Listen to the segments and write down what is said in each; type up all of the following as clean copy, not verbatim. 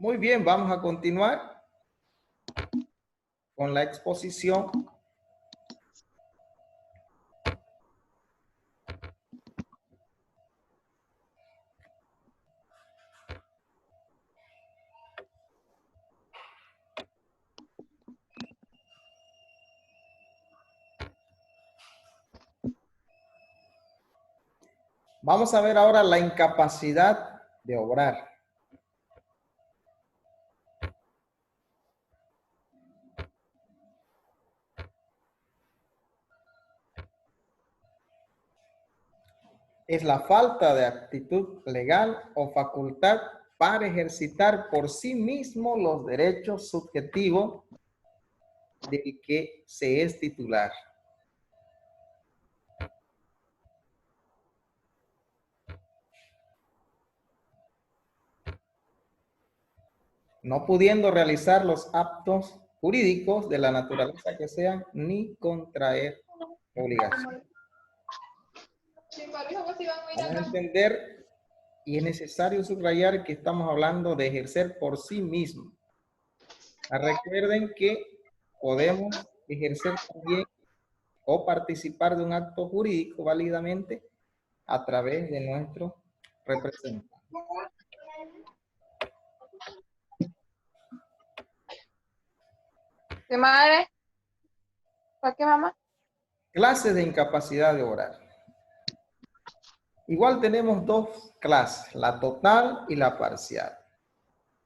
Muy bien, vamos a continuar con la exposición. Vamos a ver ahora la incapacidad de obrar. Es la falta de actitud legal o facultad para ejercitar por sí mismo los derechos subjetivos del que se es titular. No pudiendo realizar los actos jurídicos de la naturaleza que sean, ni contraer obligación. Vamos a entender, y es necesario subrayar que estamos hablando de ejercer por sí mismo. Recuerden que podemos ejercer también o participar de un acto jurídico válidamente a través de nuestro representante. ¿Qué madre? ¿Para qué, mamá? Clases de incapacidad de orar. Igual tenemos dos clases, la total y la parcial.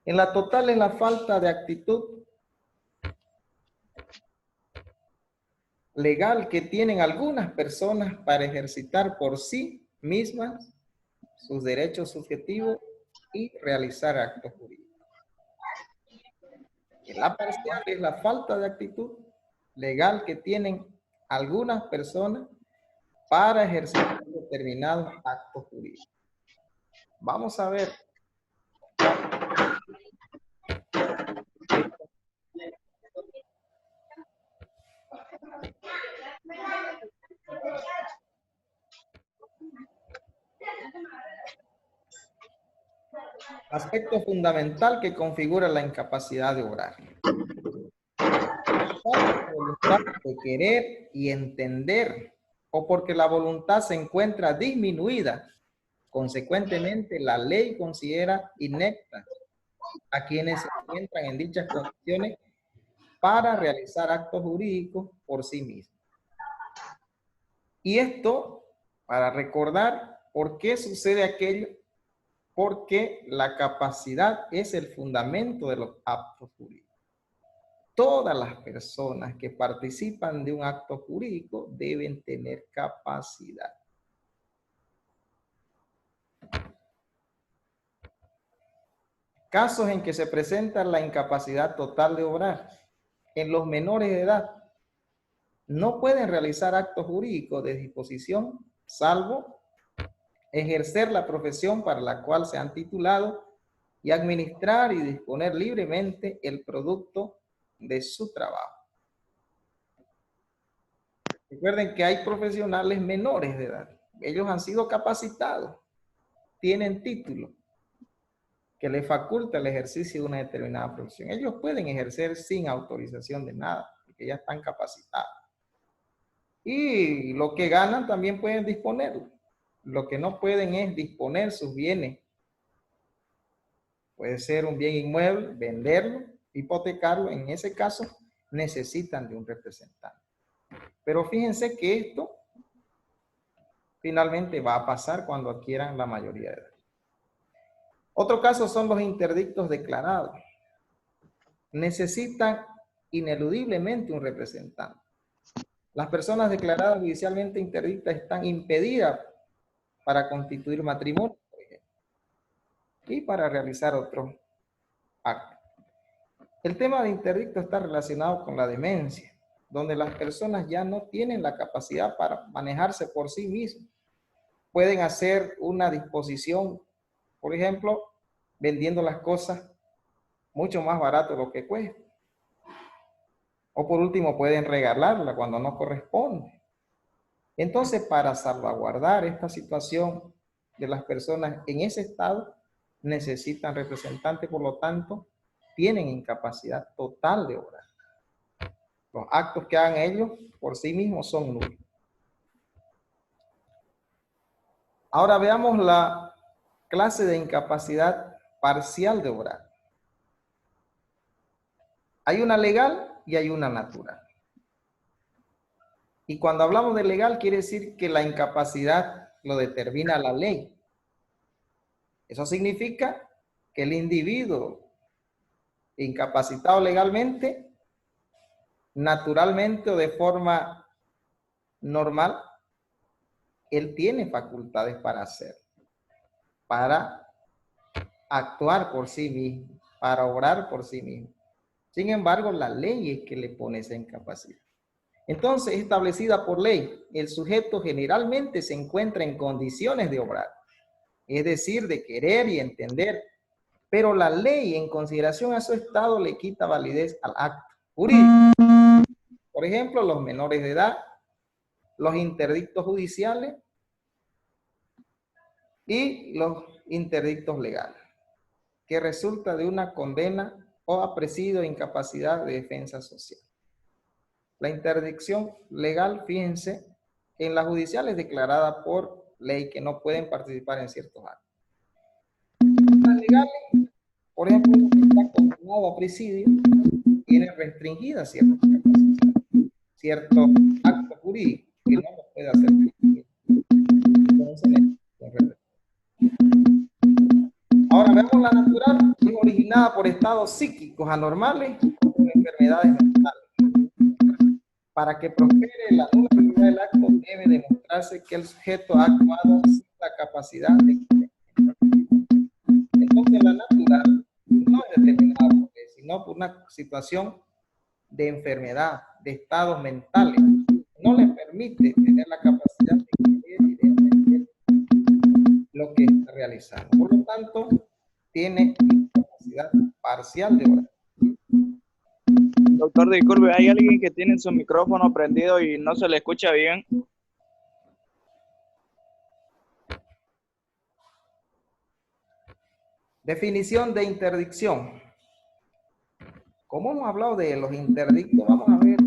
En la total es la falta de actitud legal que tienen algunas personas para ejercitar por sí mismas sus derechos subjetivos y realizar actos jurídicos. En la parcial es la falta de actitud legal que tienen algunas personas para ejercitar determinados actos jurídicos. Vamos a ver. Aspecto fundamental que configura la incapacidad de obrar. La voluntad de querer y entender, o porque la voluntad se encuentra disminuida. Consecuentemente, la ley considera ineptas a quienes se encuentran en dichas condiciones para realizar actos jurídicos por sí mismos. Y esto para recordar por qué sucede aquello, porque la capacidad es el fundamento de los actos jurídicos. Todas las personas que participan de un acto jurídico deben tener capacidad. Casos en que se presenta la incapacidad total de obrar. En los menores de edad no pueden realizar actos jurídicos de disposición, salvo ejercer la profesión para la cual se han titulado y administrar y disponer libremente el producto de su trabajo. Recuerden que hay profesionales menores de edad. Ellos han sido capacitados, tienen título que les faculta el ejercicio de una determinada profesión. Ellos pueden ejercer sin autorización de nada, porque ya están capacitados. Y lo que ganan también pueden disponerlo. Lo que no pueden es disponer sus bienes. Puede ser un bien inmueble, venderlo, hipotecarlo. En ese caso, necesitan de un representante. Pero fíjense que esto finalmente va a pasar cuando adquieran la mayoría de edad. Otro caso son los interdictos declarados. Necesitan ineludiblemente un representante. Las personas declaradas judicialmente interdictas están impedidas para constituir matrimonio, por ejemplo, y para realizar otros actos. El tema de interdicto está relacionado con la demencia, donde las personas ya no tienen la capacidad para manejarse por sí mismas. Pueden hacer una disposición, por ejemplo, vendiendo las cosas mucho más barato de lo que cuesta. O por último, pueden regalarla cuando no corresponde. Entonces, para salvaguardar esta situación de las personas en ese estado, necesitan representantes, por lo tanto, tienen incapacidad total de obrar. Los actos que hagan ellos por sí mismos son nulos. Ahora veamos la clase de incapacidad parcial de obrar. Hay una legal y hay una natural. Y cuando hablamos de legal, quiere decir que la incapacidad lo determina la ley. Eso significa que el individuo incapacitado legalmente, naturalmente o de forma normal, él tiene facultades para hacer, para actuar por sí mismo, para obrar por sí mismo. Sin embargo, la ley es que le pone esa incapacidad. Entonces, establecida por ley, el sujeto generalmente se encuentra en condiciones de obrar, es decir, de querer y entender, pero la ley, en consideración a su estado, le quita validez al acto jurídico. Por ejemplo, los menores de edad, los interdictos judiciales y los interdictos legales, que resulta de una condena o apresidio de incapacidad de defensa social. La interdicción legal, fíjense, en la judicial es declarada por ley que no pueden participar en ciertos actos. Las legales, por ejemplo, uno que está condenado a presidio, tiene restringida ciertas capacidades, ciertos actos jurídicos que no los puede hacer. Ahora vemos la natural, es originada por estados psíquicos anormales o por enfermedades mentales. Para que prospere la nulidad del acto, debe demostrarse que el sujeto ha actuado sin la capacidad de comprender. Entonces, la natural no es determinada por él, sino por una situación de enfermedad, de estados mentales. No le permite tener la capacidad de creer y de entender lo que está realizando. Por lo tanto, tiene capacidad parcial de obrar. Doctor, disculpe, hay alguien que tiene su micrófono prendido y no se le escucha bien. Definición de interdicción. Como hemos hablado de los interdictos, vamos a ver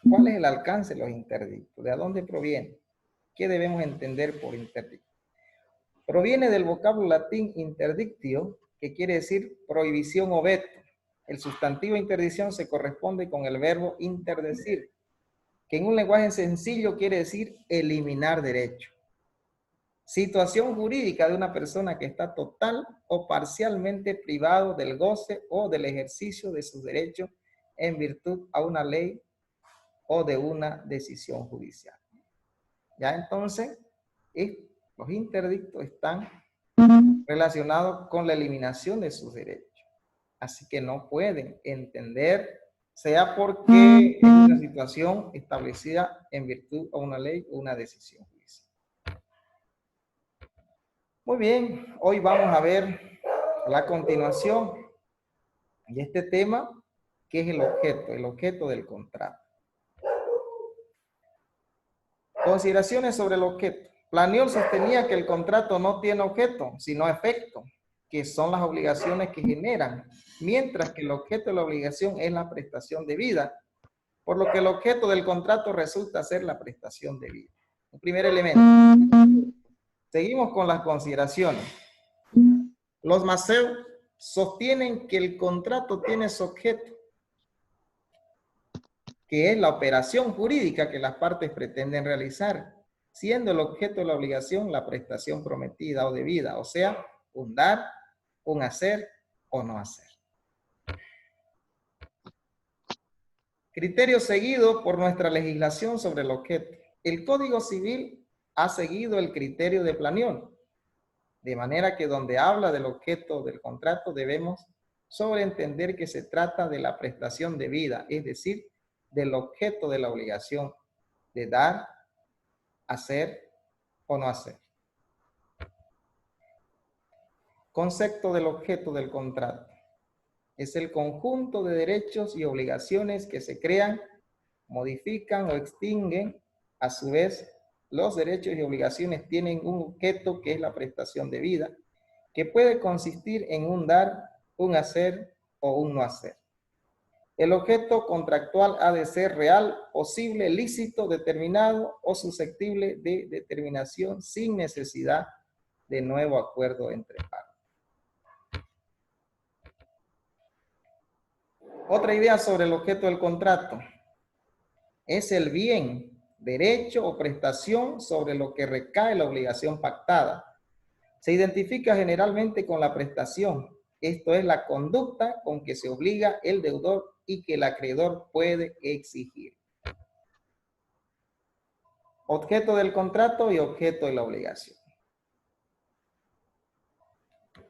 cuál es el alcance de los interdictos, de dónde proviene, qué debemos entender por interdicto. Proviene del vocablo latín interdictio, que quiere decir prohibición o veto. El sustantivo interdicción se corresponde con el verbo interdecir, que en un lenguaje sencillo quiere decir eliminar derecho. Situación jurídica de una persona que está total o parcialmente privado del goce o del ejercicio de sus derechos en virtud a una ley o de una decisión judicial. Ya entonces, los interdictos están relacionados con la eliminación de sus derechos. Así que no pueden entender, sea porque es una situación establecida en virtud a una ley o una decisión judicial. Muy bien, hoy vamos a ver la continuación de este tema, que es el objeto del contrato. Consideraciones sobre el objeto. Planiol sostenía que el contrato no tiene objeto, sino efecto, que son las obligaciones que generan, mientras que el objeto de la obligación es la prestación debida, por lo que el objeto del contrato resulta ser la prestación debida. Un primer elemento. Seguimos con las consideraciones. Los maceos sostienen que el contrato tiene su objeto, que es la operación jurídica que las partes pretenden realizar, siendo el objeto de la obligación la prestación prometida o debida, o sea, un dar, un hacer o no hacer. Criterio seguido por nuestra legislación sobre el objeto. El Código Civil ha seguido el criterio de Planiol, de manera que donde habla del objeto del contrato debemos sobreentender que se trata de la prestación debida, es decir, del objeto de la obligación de dar, hacer o no hacer. Concepto del objeto del contrato. Es el conjunto de derechos y obligaciones que se crean, modifican o extinguen. A su vez, los derechos y obligaciones tienen un objeto que es la prestación debida, que puede consistir en un dar, un hacer o un no hacer. El objeto contractual ha de ser real, posible, lícito, determinado o susceptible de determinación sin necesidad de nuevo acuerdo entre partes. Otra idea sobre el objeto del contrato es el bien, derecho o prestación sobre lo que recae la obligación pactada. Se identifica generalmente con la prestación, esto es la conducta con que se obliga el deudor y que el acreedor puede exigir. Objeto del contrato y objeto de la obligación.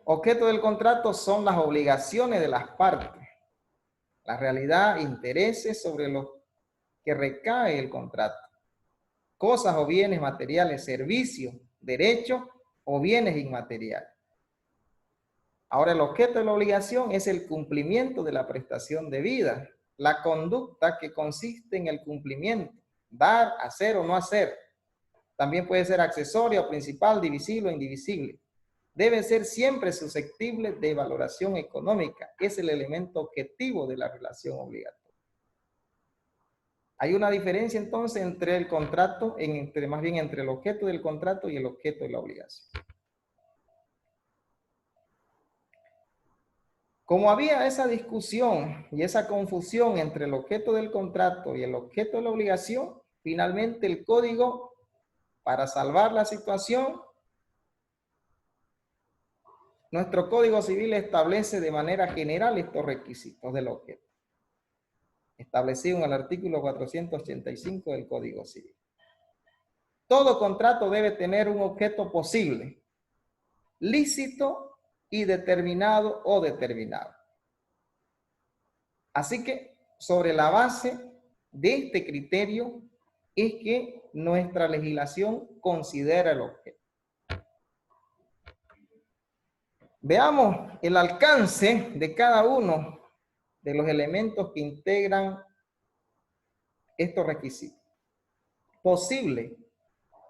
Objeto del contrato son las obligaciones de las partes, la realidad, intereses sobre los que recae el contrato, cosas o bienes materiales, servicios, derechos o bienes inmateriales. Ahora, el objeto de la obligación es el cumplimiento de la prestación debida, la conducta que consiste en el cumplimiento, dar, hacer o no hacer. También puede ser accesoria o principal, divisible o indivisible. Debe ser siempre susceptible de valoración económica. Es el elemento objetivo de la relación obligatoria. Hay una diferencia entonces entre el contrato, más bien entre el objeto del contrato y el objeto de la obligación. Como había esa discusión y esa confusión entre el objeto del contrato y el objeto de la obligación, finalmente el código, para salvar la situación, nuestro Código Civil establece de manera general estos requisitos del objeto, establecido en el artículo 485 del Código Civil. Todo contrato debe tener un objeto posible, lícito y determinado o determinado. Así que sobre la base de este criterio es que nuestra legislación considera el objeto. Veamos el alcance de cada uno de los elementos que integran estos requisitos. Posible,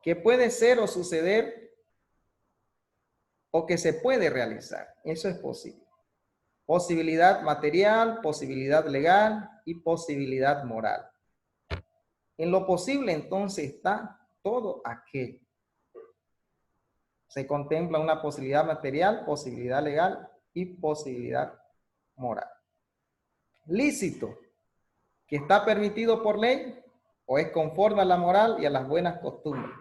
que puede ser o suceder o que se puede realizar. Eso es posible. Posibilidad material, posibilidad legal y posibilidad moral. En lo posible entonces está todo aquello. Se contempla una posibilidad material, posibilidad legal y posibilidad moral. Lícito, que está permitido por ley o es conforme a la moral y a las buenas costumbres.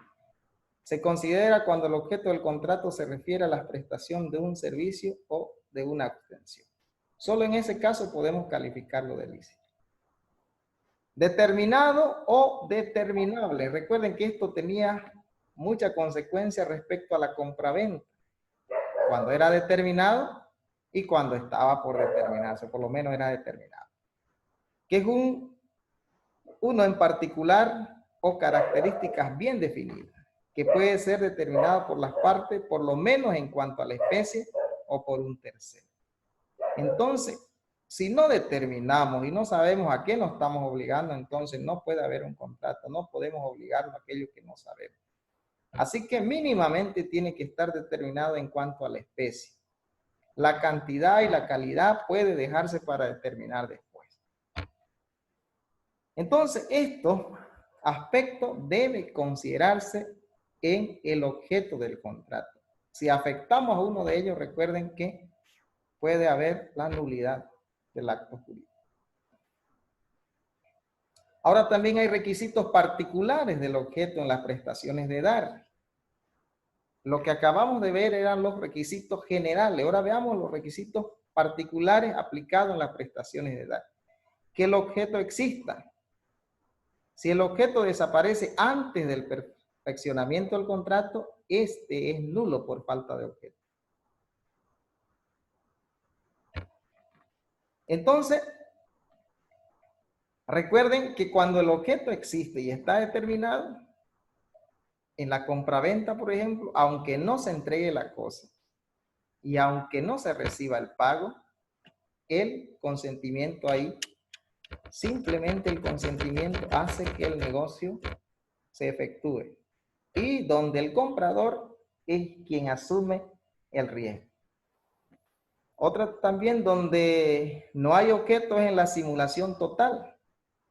Se considera cuando el objeto del contrato se refiere a la prestación de un servicio o de una obtención. Solo en ese caso podemos calificarlo de lícito. Determinado o determinable. Recuerden que esto tenía mucha consecuencia respecto a la compraventa. Cuando era determinado y cuando estaba por determinarse, por lo menos era determinado. Que es uno en particular o características bien definidas, que puede ser determinado por las partes, por lo menos en cuanto a la especie o por un tercero. Entonces, si no determinamos y no sabemos a qué nos estamos obligando, entonces no puede haber un contrato, no podemos obligarnos a aquello que no sabemos. Así que mínimamente tiene que estar determinado en cuanto a la especie. La cantidad y la calidad puede dejarse para determinar después. Entonces, estos aspectos deben considerarse en el objeto del contrato. Si afectamos a uno de ellos, recuerden que puede haber la nulidad del acto jurídico. Ahora también hay requisitos particulares del objeto en las prestaciones de dar. Lo que acabamos de ver eran los requisitos generales. Ahora veamos los requisitos particulares aplicados en las prestaciones de dar. Que el objeto exista. Si el objeto desaparece antes del perfeccionamiento del contrato, este es nulo por falta de objeto. Entonces, recuerden que cuando el objeto existe y está determinado, en la compraventa, por ejemplo, aunque no se entregue la cosa y aunque no se reciba el pago, el consentimiento ahí, simplemente el consentimiento hace que el negocio se efectúe. Y donde el comprador es quien asume el riesgo. Otra también donde no hay objetos en la simulación total,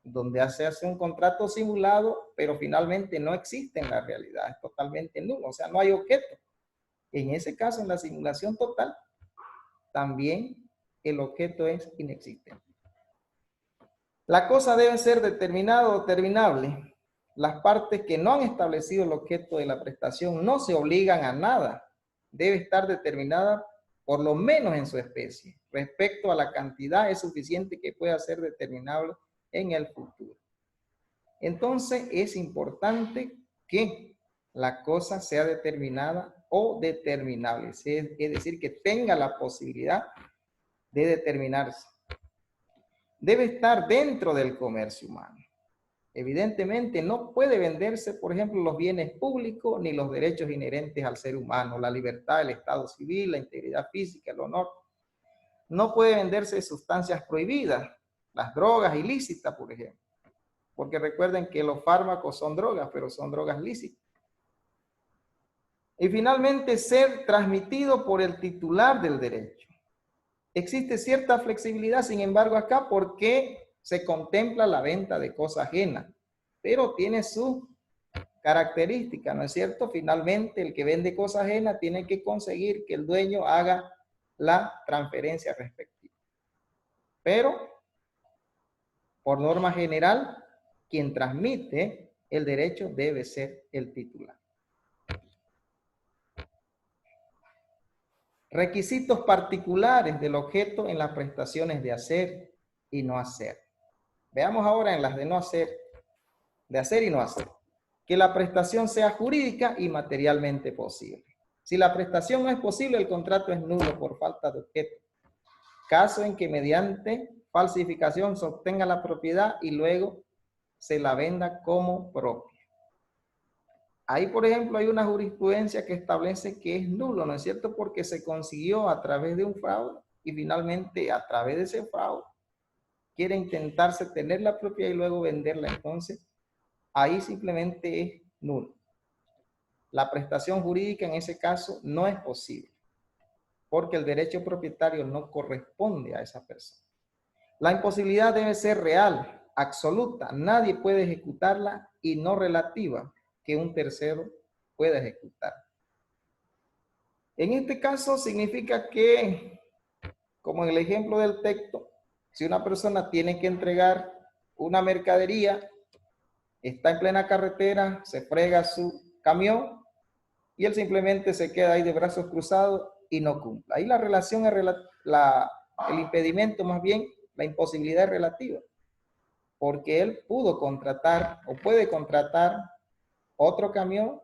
donde se hace un contrato simulado, pero finalmente no existe en la realidad, es totalmente nulo, o sea, no hay objeto. En ese caso, en la simulación total, también el objeto es inexistente. La cosa debe ser determinada o determinable. Las partes que no han establecido el objeto de la prestación no se obligan a nada. Debe estar determinada por lo menos en su especie. Respecto a la cantidad es suficiente que pueda ser determinable en el futuro. Entonces es importante que la cosa sea determinada o determinable. Es decir, que tenga la posibilidad de determinarse. Debe estar dentro del comercio humano. Evidentemente no puede venderse, por ejemplo, los bienes públicos ni los derechos inherentes al ser humano, la libertad, el estado civil, la integridad física, el honor. No puede venderse sustancias prohibidas, las drogas ilícitas, por ejemplo. Porque recuerden que los fármacos son drogas, pero son drogas lícitas. Y finalmente, ser transmitido por el titular del derecho. Existe cierta flexibilidad, sin embargo, acá porque se contempla la venta de cosa ajena, pero tiene su característica, ¿no es cierto? Finalmente, el que vende cosa ajena tiene que conseguir que el dueño haga la transferencia respectiva. Pero, por norma general, quien transmite el derecho debe ser el titular. Requisitos particulares del objeto en las prestaciones de hacer y no hacer. Veamos ahora en las de no hacer, de hacer y no hacer. Que la prestación sea jurídica y materialmente posible. Si la prestación no es posible, el contrato es nulo por falta de objeto. Caso en que mediante falsificación se obtenga la propiedad y luego se la venda como propia. Ahí, por ejemplo, hay una jurisprudencia que establece que es nulo, ¿no es cierto? Porque se consiguió a través de un fraude y finalmente a través de ese fraude quiere intentarse tener la propiedad y luego venderla. Entonces, ahí simplemente es nulo. La prestación jurídica en ese caso no es posible porque el derecho propietario no corresponde a esa persona. La imposibilidad debe ser real, absoluta. Nadie puede ejecutarla y no relativa que un tercero pueda ejecutar. En este caso significa que, como en el ejemplo del texto, si una persona tiene que entregar una mercadería, está en plena carretera, se frega su camión y él simplemente se queda ahí de brazos cruzados y no cumple. Ahí la relación es el impedimento, más bien la imposibilidad es relativa, porque él pudo contratar o puede contratar otro camión,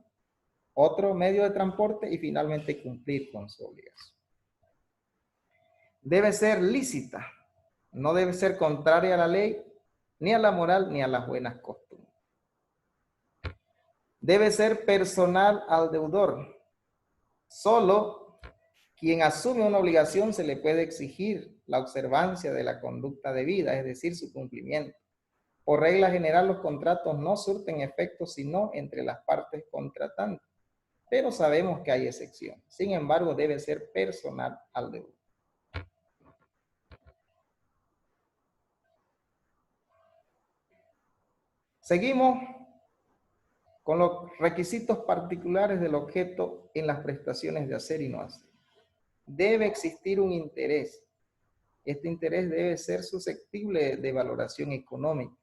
otro medio de transporte y finalmente cumplir con su obligación. Debe ser lícita, no debe ser contraria a la ley, ni a la moral, ni a las buenas costumbres. Debe ser personal al deudor. Solo quien asume una obligación se le puede exigir la observancia de la conducta debida, es decir, su cumplimiento. Por regla general, los contratos no surten efectos sino entre las partes contratantes, pero sabemos que hay excepciones. Sin embargo, debe ser personal al deudor. Seguimos con los requisitos particulares del objeto en las prestaciones de hacer y no hacer. Debe existir un interés. Este interés debe ser susceptible de valoración económica,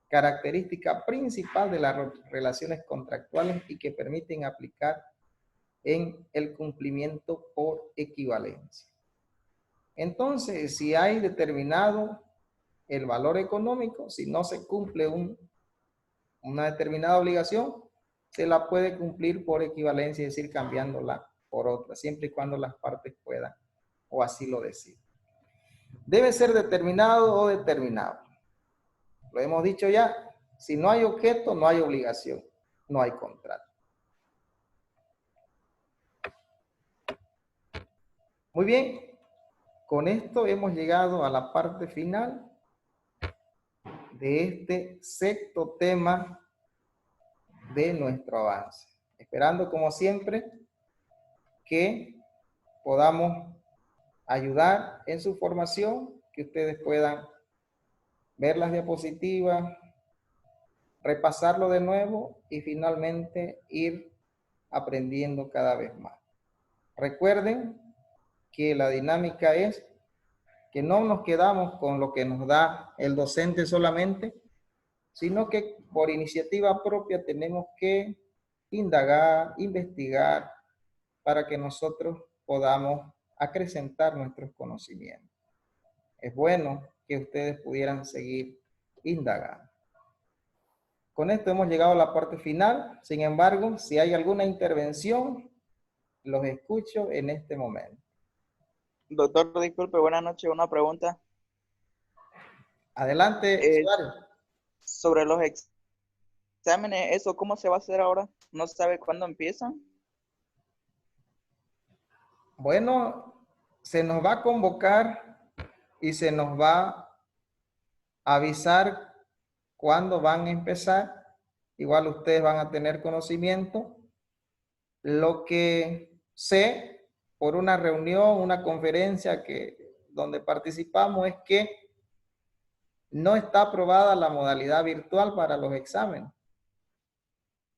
característica principal de las relaciones contractuales y que permiten aplicar en el cumplimiento por equivalencia. Entonces, si hay determinado el valor económico, si no se cumple una determinada obligación, se la puede cumplir por equivalencia, es decir, cambiándola por otra, siempre y cuando las partes puedan o así lo decidan. Debe ser determinado o determinado. Lo hemos dicho ya, si no hay objeto, no hay obligación, no hay contrato. Muy bien, con esto hemos llegado a la parte final de este sexto tema de nuestro avance. Esperando, como siempre, que podamos ayudar en su formación, que ustedes puedan ver las diapositivas, repasarlo de nuevo y finalmente ir aprendiendo cada vez más. Recuerden que la dinámica es que no nos quedamos con lo que nos da el docente solamente, sino que por iniciativa propia tenemos que indagar, investigar, para que nosotros podamos acrecentar nuestros conocimientos. Es bueno que ustedes pudieran seguir indagando. Con esto hemos llegado a la parte final. Sin embargo, si hay alguna intervención, los escucho en este momento. Doctor, disculpe, buenas noches. Una pregunta. Adelante, Suárez. Sobre los exámenes, ¿eso cómo se va a hacer ahora? ¿No sabe cuándo empiezan? Bueno, se nos va a convocar y se nos va a avisar cuándo van a empezar. Igual ustedes van a tener conocimiento. Lo que sé por una reunión, una conferencia donde participamos es que no está aprobada la modalidad virtual para los exámenes.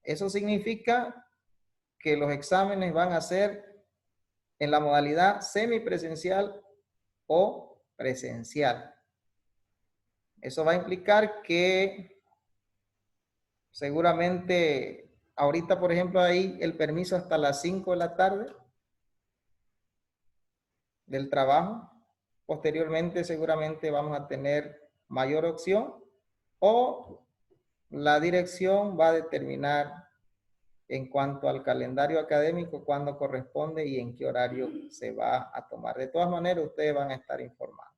Eso significa que los exámenes van a ser en la modalidad semipresencial o presencial. Eso va a implicar que seguramente ahorita, por ejemplo, hay el permiso hasta las 5 de la tarde del trabajo. Posteriormente seguramente vamos a tener mayor opción o la dirección va a determinar en cuanto al calendario académico cuándo corresponde y en qué horario se va a tomar. De todas maneras, ustedes van a estar informados.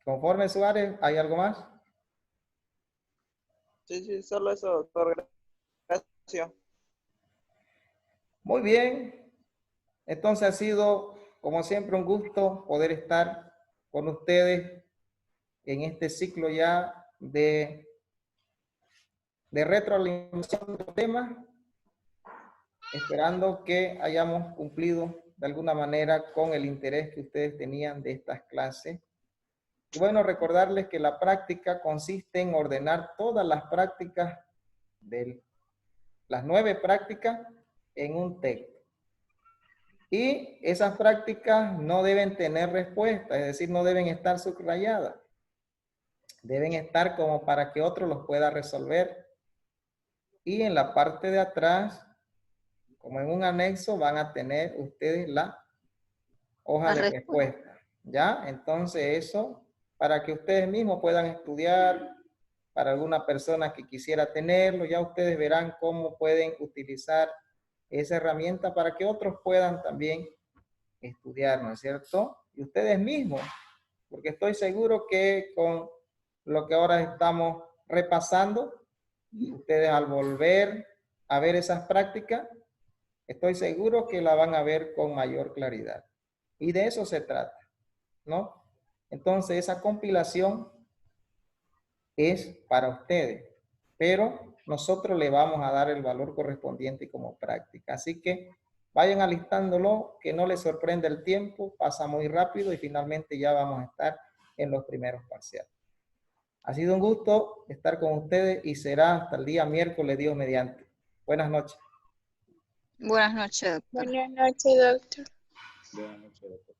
Conforme, Suárez, ¿hay algo más? Sí, solo eso, doctor. Gracias. Muy bien. Entonces ha sido, como siempre, un gusto poder estar con ustedes en este ciclo ya de retroalimentación del tema, esperando que hayamos cumplido de alguna manera con el interés que ustedes tenían de estas clases. Y bueno, recordarles que la práctica consiste en ordenar todas las prácticas las 9 prácticas en un texto. Y esas prácticas no deben tener respuesta, es decir, no deben estar subrayadas. Deben estar como para que otro los pueda resolver. Y en la parte de atrás, como en un anexo, van a tener ustedes la hoja de respuesta. ¿Ya? Entonces eso, para que ustedes mismos puedan estudiar, para alguna persona que quisiera tenerlo, ya ustedes verán cómo pueden utilizar esa herramienta para que otros puedan también estudiar, ¿no es cierto? Y ustedes mismos, porque estoy seguro que con lo que ahora estamos repasando, ustedes al volver a ver esas prácticas, estoy seguro que la van a ver con mayor claridad. Y de eso se trata, ¿no? Entonces esa compilación es para ustedes, pero nosotros le vamos a dar el valor correspondiente como práctica. Así que vayan alistándolo, que no les sorprenda el tiempo, pasa muy rápido y finalmente ya vamos a estar en los primeros parciales. Ha sido un gusto estar con ustedes y será hasta el día miércoles, Dios mediante. Buenas noches. Buenas noches, doctor. Buenas noches, doctor. Buenas noches, doctor.